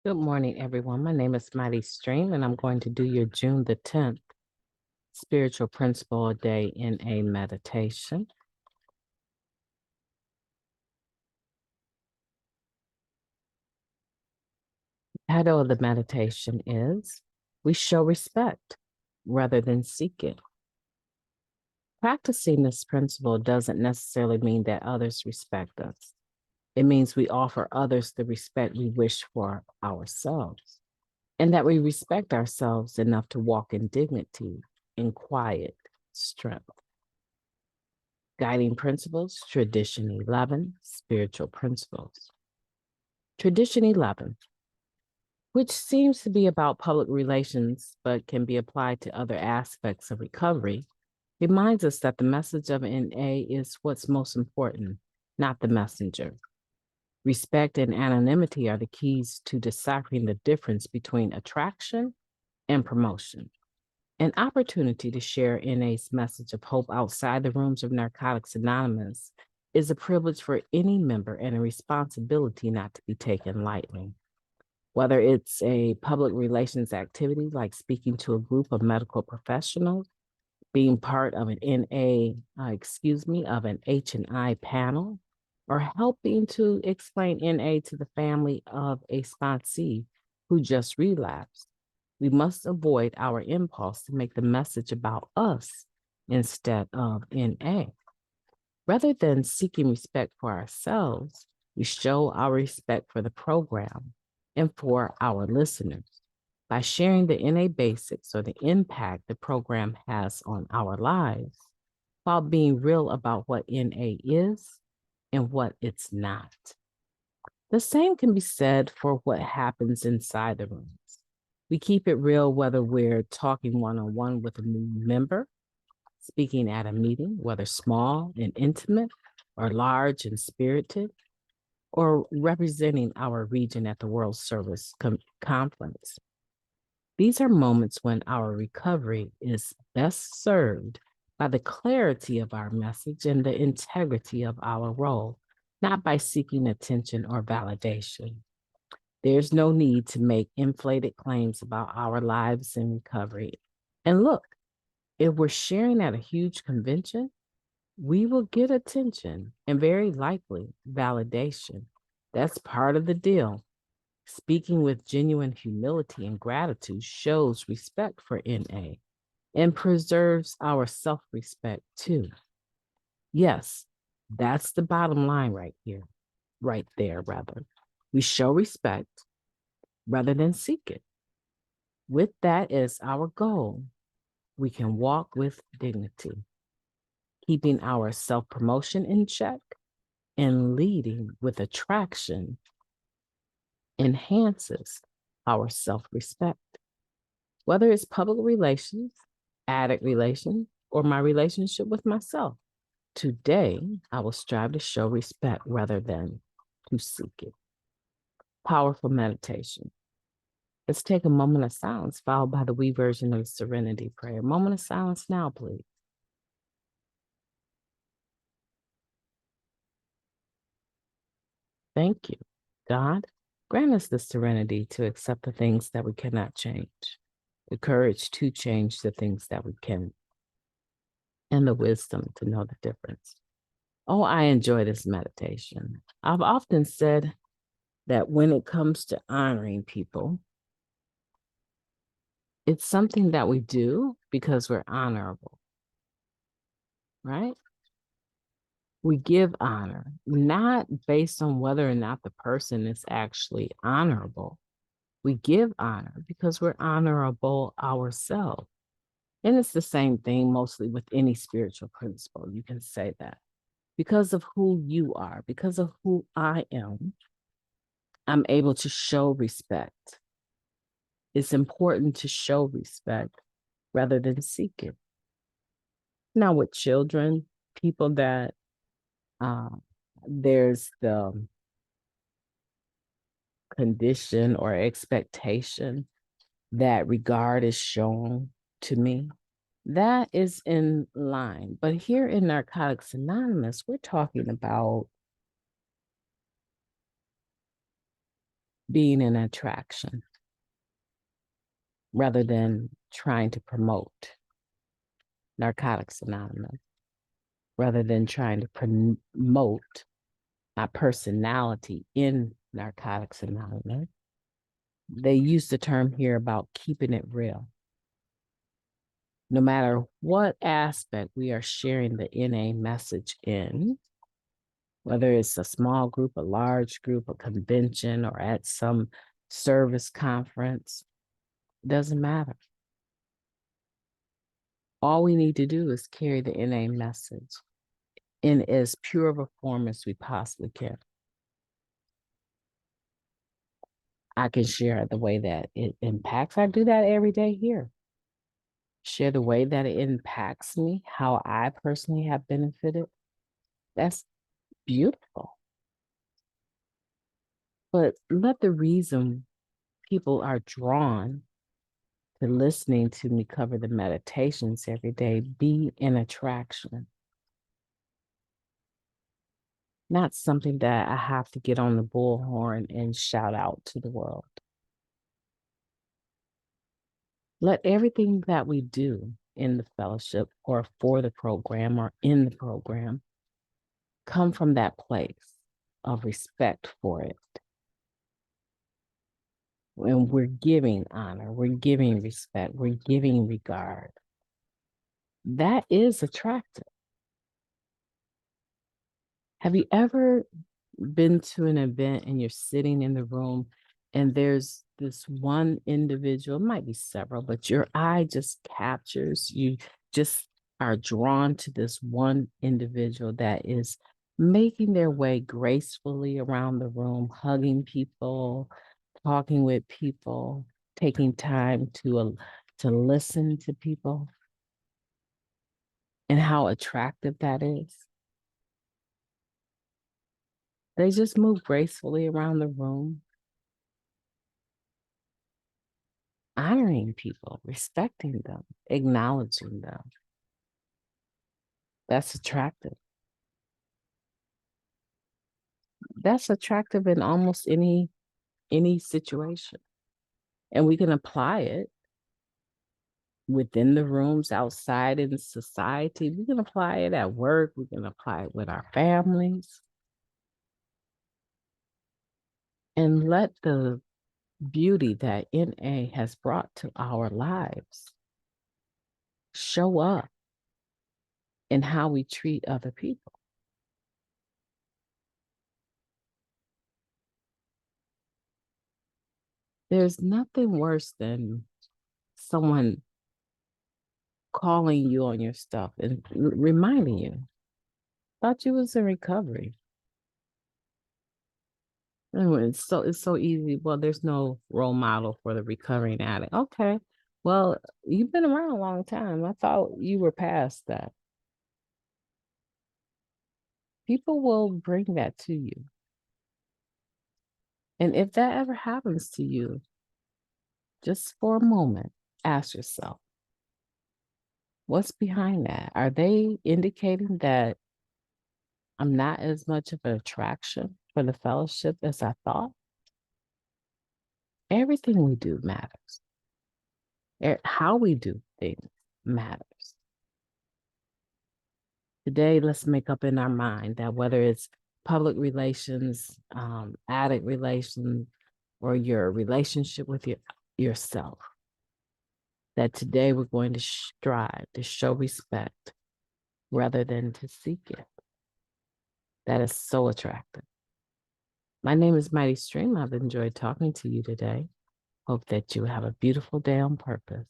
Good morning, everyone. My name is MightyStream, and I'm going to do your June the 10th Spiritual Principle Day in a meditation. The title of the meditation is We Show Respect Rather Than Seek It. Practicing this principle doesn't necessarily mean that others respect us. It means we offer others the respect we wish for ourselves, and that we respect ourselves enough to walk in dignity, in quiet strength. Guiding Principles, Tradition 11, Spiritual Principles. Tradition 11, which seems to be about public relations but can be applied to other aspects of recovery, reminds us that the message of NA is what's most important, not the messenger. Respect and anonymity are the keys to deciphering the difference between attraction and promotion. An opportunity to share NA's message of hope outside the rooms of Narcotics Anonymous is a privilege for any member and a responsibility not to be taken lightly. Whether it's a public relations activity like speaking to a group of medical professionals, being part of an of an H&I panel, or helping to explain NA to the family of a sponsee who just relapsed, we must avoid our impulse to make the message about us instead of NA. Rather than seeking respect for ourselves, we show our respect for the program and for our listeners by sharing the NA basics or the impact the program has on our lives, while being real about what NA is and what it's not. The same can be said for what happens inside the rooms. We keep it real whether we're talking one-on-one with a new member, speaking at a meeting, whether small and intimate or large and spirited, or representing our region at the World Service Conference. These are moments when our recovery is best served by the clarity of our message and the integrity of our role, not by seeking attention or validation. There's no need to make inflated claims about our lives in recovery. And look, if we're sharing at a huge convention, we will get attention and very likely validation. That's part of the deal. Speaking with genuine humility and gratitude shows respect for NA and preserves our self-respect too. Yes, that's the bottom line right there, rather. We show respect rather than seek it. With that as our goal, we can walk with dignity, keeping our self-promotion in check and leading with attraction enhances our self-respect. Whether it's public relations, addict relations, or my relationship with myself, today I will strive to show respect rather than to seek it. Powerful meditation. Let's take a moment of silence, followed by the we version of the Serenity Prayer. Moment of silence now, please. Thank you. God, grant us the serenity to accept the things that we cannot change, the courage to change the things that we can, and the wisdom to know the difference. Oh, I enjoy this meditation. I've often said that when it comes to honoring people, it's something that we do because we're honorable, right? We give honor, not based on whether or not the person is actually honorable. We give honor because we're honorable ourselves. And it's the same thing mostly with any spiritual principle. You can say that. Because of who you are, because of who I am, I'm able to show respect. It's important to show respect rather than seek it. Now, with children, people that there's the condition or expectation that regard is shown to me, that is in line. But here in Narcotics Anonymous, we're talking about being an attraction rather than trying to promote Narcotics Anonymous, rather than trying to promote my personality in Narcotics Anonymous. They use the term here about keeping it real. No matter what aspect we are sharing the NA message in, whether it's a small group, a large group, a convention, or at some service conference, doesn't matter. All we need to do is carry the NA message in as pure of a form as we possibly can. I can share the way that it impacts. I do that every day here. Share the way that it impacts me, how I personally have benefited. That's beautiful. But let the reason people are drawn to listening to me cover the meditations every day be an attraction, not something that I have to get on the bullhorn and shout out to the world. Let everything that we do in the fellowship or for the program or in the program come from that place of respect for it. When we're giving honor, we're giving respect, we're giving regard. That is attractive. Have you ever been to an event and you're sitting in the room and there's this one individual, it might be several, but your eye just captures, you just are drawn to this one individual that is making their way gracefully around the room, hugging people, talking with people, taking time to listen to people, and how attractive that is. They just move gracefully around the room, honoring people, respecting them, acknowledging them. That's attractive. That's attractive in almost any situation. And we can apply it within the rooms, outside in society. We can apply it at work. We can apply it with our families. And let the beauty that NA has brought to our lives show up in how we treat other people. There's nothing worse than someone calling you on your stuff and reminding you, thought you was in recovery. Anyway, it's so easy. Well, there's no role model for the recovering addict. Okay. Well, you've been around a long time. I thought you were past that. People will bring that to you. And if that ever happens to you, just for a moment, ask yourself, what's behind that? Are they indicating that I'm not as much of an attraction for the fellowship as I thought? Everything we do matters. How we do things matters. Today, let's make up in our mind that whether it's public relations, addict relations, or your relationship with yourself, that today we're going to strive to show respect rather than to seek it. That is so attractive. My name is Mighty Stream. I've enjoyed talking to you today. Hope that you have a beautiful day on purpose.